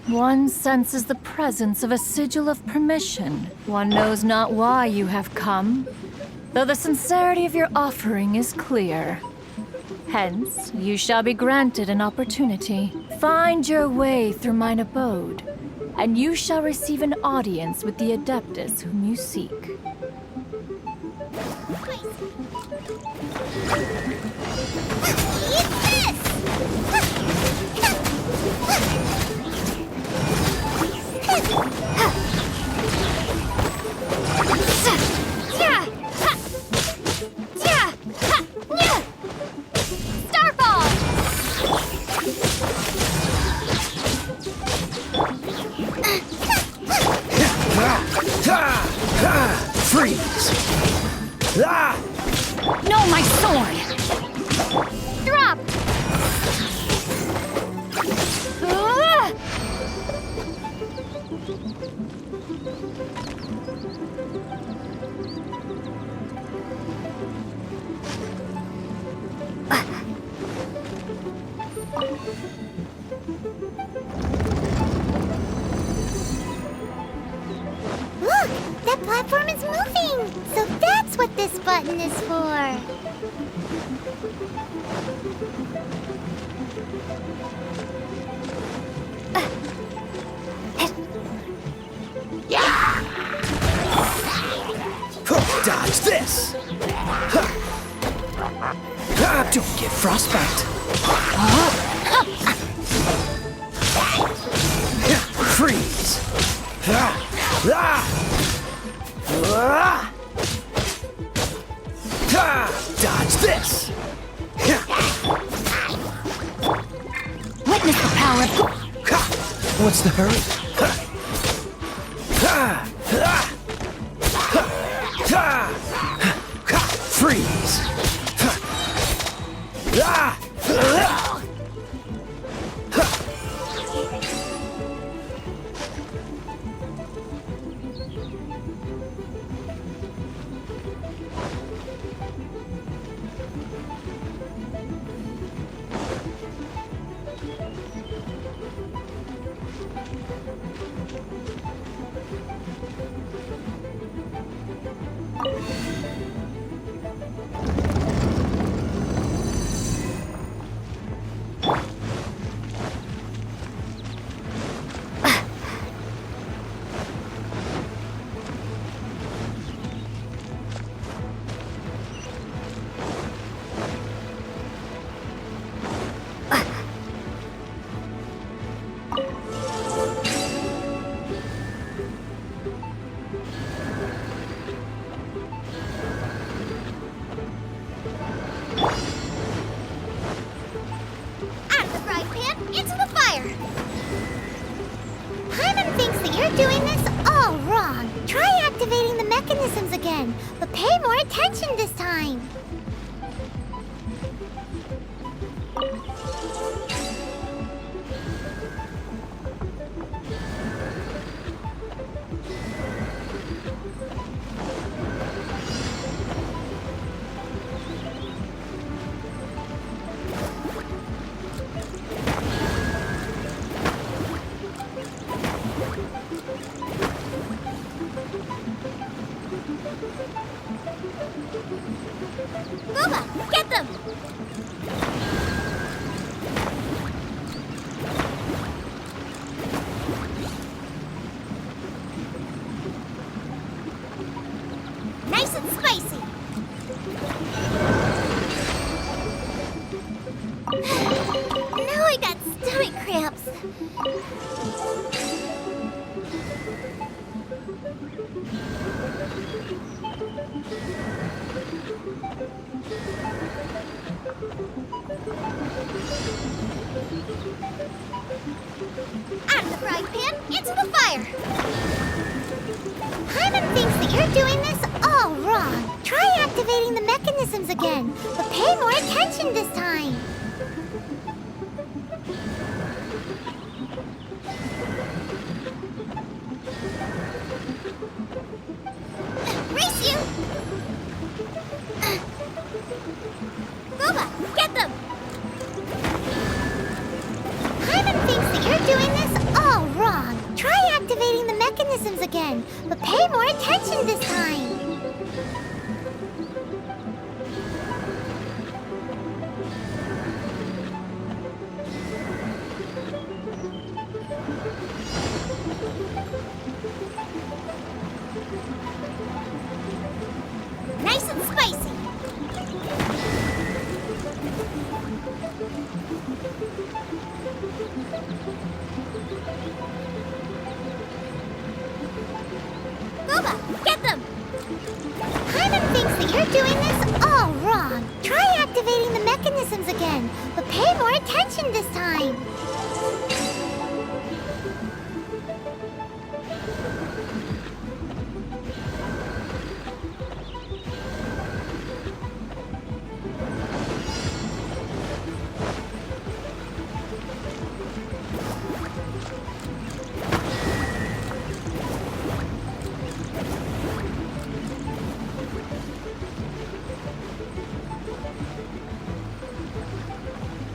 One senses the presence of a sigil of permission. One knows not why you have come, though the sincerity of your offering is clear. Hence, you shall be granted an opportunity. Find your way through mine abode, and you shall receive an audience with the Adeptus whom you seek. Freeze! Ah! No, my sword! Drop! Look! That platform is moving! So that's what this button is for! Dodge this! Don't get frostbite! Freeze! Dodge this! Witness the power of... What's the hurry? Freeze! Out of the frying pan, into the fire! Paimon thinks that you're doing this all wrong. Try activating the mechanisms again, but pay more attention this time. Booba, get them! Nice and spicy! Now I got stomach cramps. Out of the frying pan, into the fire! Paimon thinks that you're doing this all wrong. Try activating the mechanisms again, but pay more attention this time. Race you! Booba, get them! Paimon thinks that you're doing again, but pay more attention this time. Nice and spicy. Gooba, get them! Paimon thinks that you're doing this all wrong. Try activating the mechanisms again, but pay more attention this time.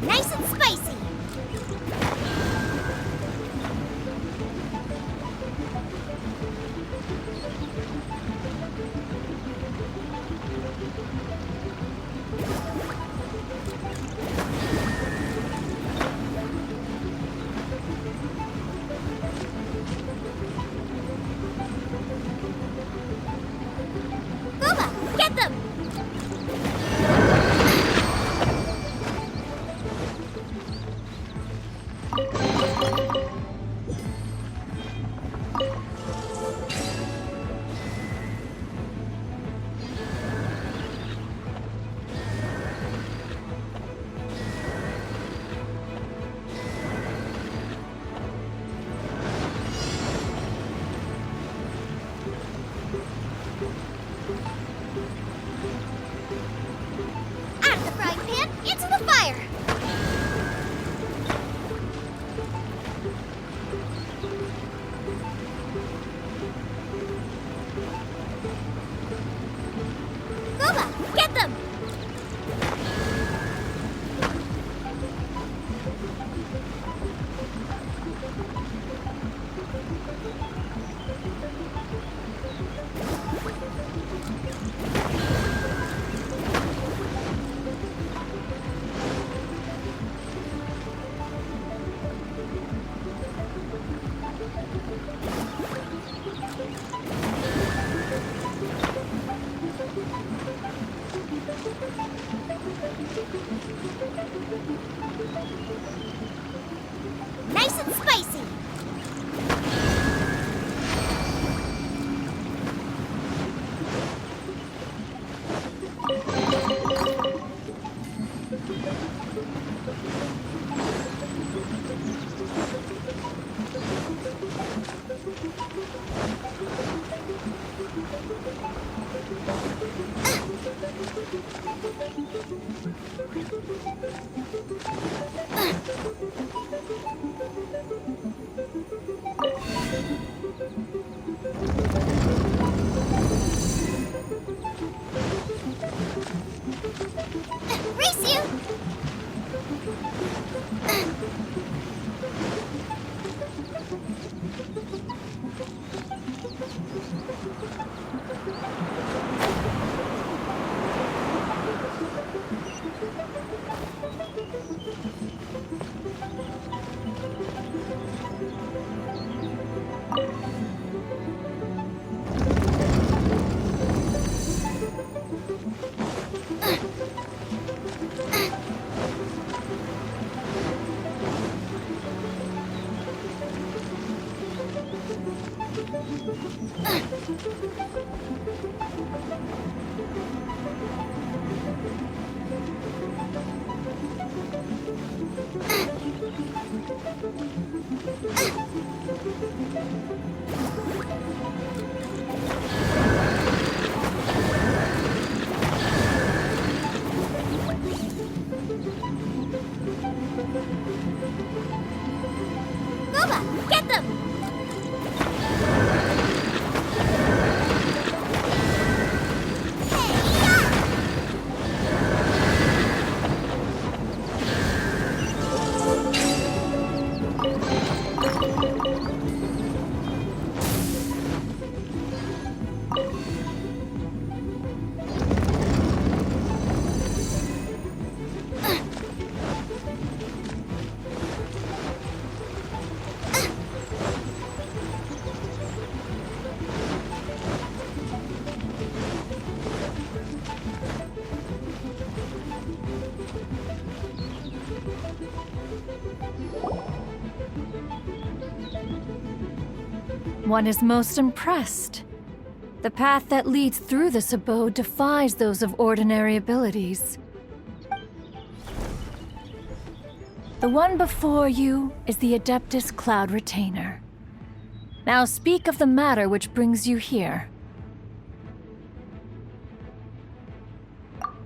Nice and spicy. Gooba, get them! Out of the frying pan, into the fire! Gooba, get them! Nice and spicy. Race you! Gooba, get them! one is most impressed. The path that leads through this abode defies those of ordinary abilities. The one before you is the Adeptus Cloud Retainer. Now speak of the matter which brings you here.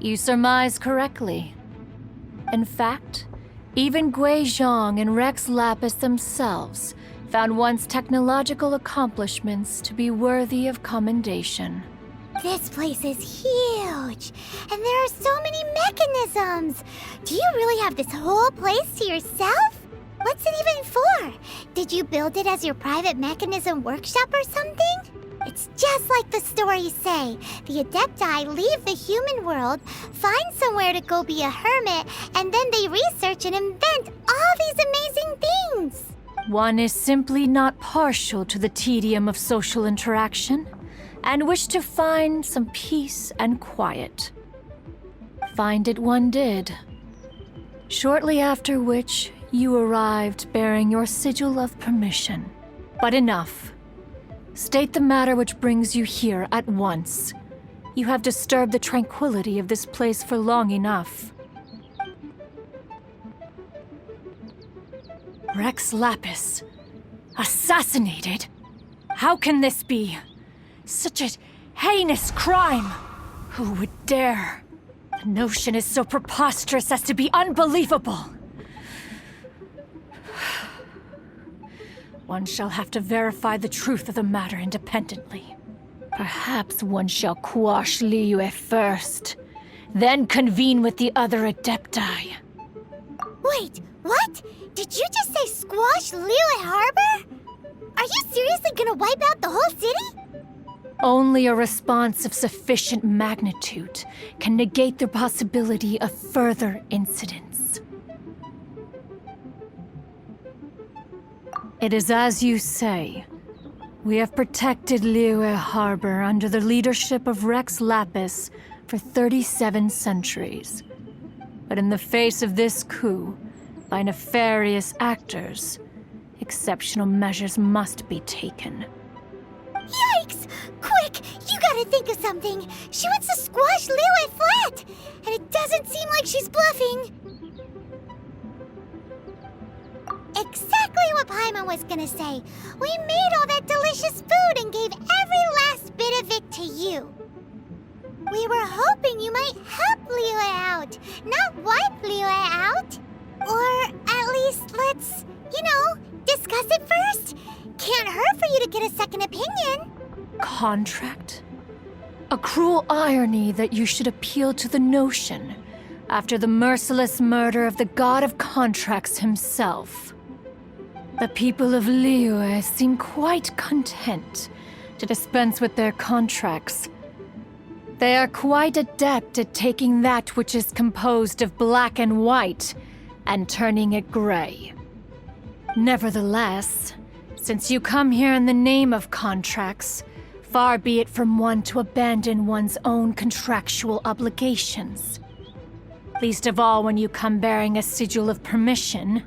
You surmise correctly. In fact, even Gui Zhang and Rex Lapis themselves found one's technological accomplishments to be worthy of commendation. This place is huge, and there are so many mechanisms. Do you really have this whole place to yourself? What's it even for? Did you build it as your private mechanism workshop or something? It's just like the stories say. The Adepti leave the human world, find somewhere to go be a hermit, and then they research and invent all these amazing things. One is simply not partial to the tedium of social interaction, and wished to find some peace and quiet. Find it one did. Shortly after which, you arrived bearing your sigil of permission. But enough. State the matter which brings you here at once. You have disturbed the tranquility of this place for long enough. Rex Lapis. Assassinated? How can this be? Such a heinous crime! Who would dare? The notion is so preposterous as to be unbelievable. One shall have to verify the truth of the matter independently. Perhaps one shall quash Liyue first, then convene with the other Adepti. Wait, what? Did you just say squash Liyue Harbor? Are you seriously gonna wipe out the whole city? Only a response of sufficient magnitude can negate the possibility of further incidents. It is as you say. We have protected Liyue Harbor under the leadership of Rex Lapis for 37 centuries. But in the face of this coup, by nefarious actors, exceptional measures must be taken. Yikes! Quick, you gotta think of something. She wants to squash Liyue flat, and it doesn't seem like she's bluffing. Exactly what Paimon was gonna say. We made all that delicious food and gave every last bit of it to you. We were hoping you might help Liyue out, not wipe Liyue out. Or at least let's, discuss it first. Can't hurt for you to get a second opinion. Contract? A cruel irony that you should appeal to the notion after the merciless murder of the god of contracts himself. The people of Liyue seem quite content to dispense with their contracts. They are quite adept at taking that which is composed of black and white and turning it gray. Nevertheless, since you come here in the name of contracts, far be it from one to abandon one's own contractual obligations. Least of all when you come bearing a sigil of permission.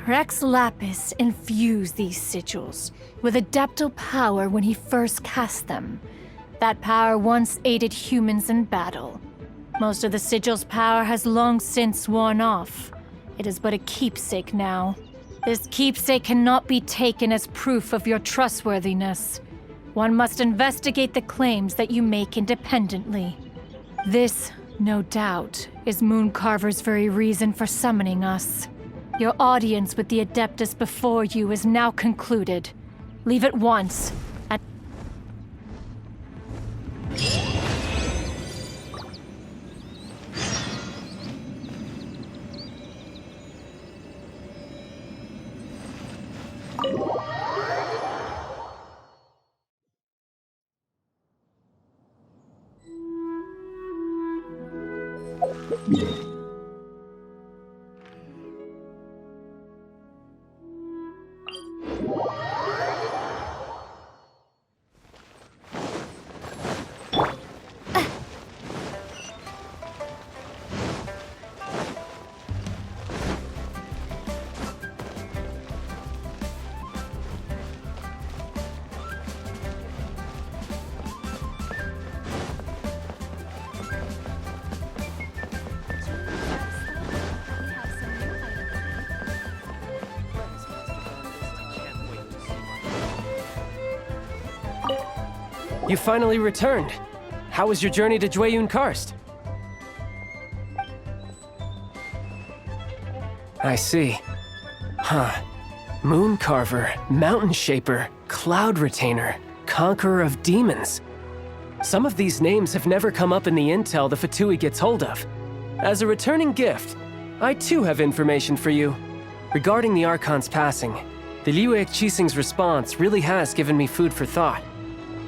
Rex Lapis infused these sigils with adeptal power when he first cast them. That power once aided humans in battle. Most of the sigil's power has long since worn off. It is but a keepsake now. This keepsake cannot be taken as proof of your trustworthiness. One must investigate the claims that you make independently. This, no doubt, is Mooncarver's very reason for summoning us. Your audience with the Adeptus before you is now concluded. Leave at once, and... You finally returned. How was your journey to Jueyun Karst? I see. Huh. Moon Carver, Mountain Shaper, Cloud Retainer, Conqueror of Demons. Some of these names have never come up in the intel the Fatui gets hold of. As a returning gift, I too have information for you. Regarding the Archon's passing, the Liu Qixing's response really has given me food for thought.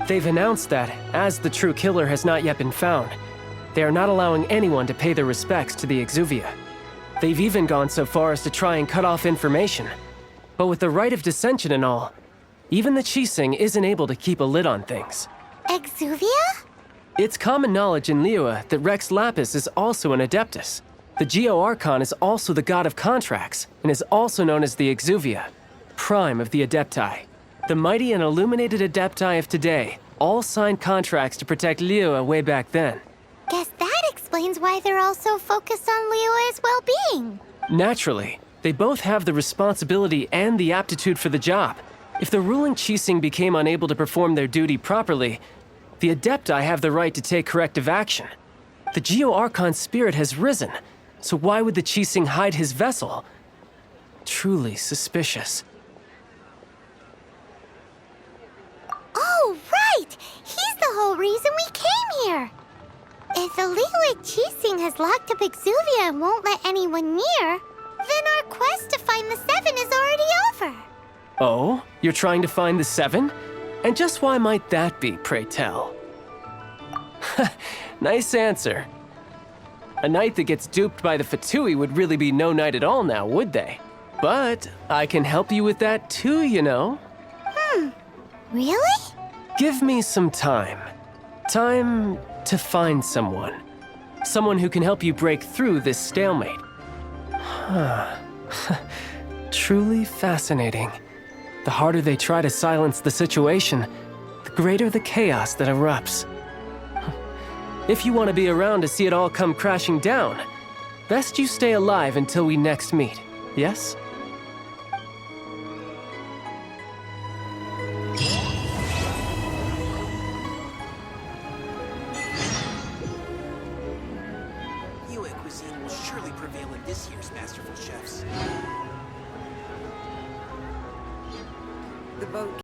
They've announced that, as the true killer has not yet been found, they are not allowing anyone to pay their respects to the Exuvia. They've even gone so far as to try and cut off information. But with the right of dissension and all, even the Qixing isn't able to keep a lid on things. Exuvia? It's common knowledge in Liyue that Rex Lapis is also an Adeptus. The Geo-Archon is also the god of contracts, and is also known as the Exuvia, prime of the Adepti. The mighty and illuminated Adepti of today all signed contracts to protect Liyue way back then. Guess that explains why they're all so focused on Liyue's well-being. Naturally, they both have the responsibility and the aptitude for the job. If the ruling Qixing became unable to perform their duty properly, the Adepti have the right to take corrective action. The Geo-Archon's spirit has risen, so why would the Qixing hide his vessel? Truly suspicious. Oh, right! He's the whole reason we came here! If the Liyue Qixing has locked up Exuvia and won't let anyone near, then our quest to find the Seven is already over. Oh? You're trying to find the Seven? And just why might that be, pray tell? Nice answer. A knight that gets duped by the Fatui would really be no knight at all now, would they? But I can help you with that too, you know. Really? Give me some time. Time to find someone. Someone who can help you break through this stalemate. Truly fascinating. The harder they try to silence the situation, the greater the chaos that erupts. If you want to be around to see it all come crashing down, best you stay alive until we next meet, yes? Liyue cuisine will surely prevail in this year's Masterful Chefs. The boat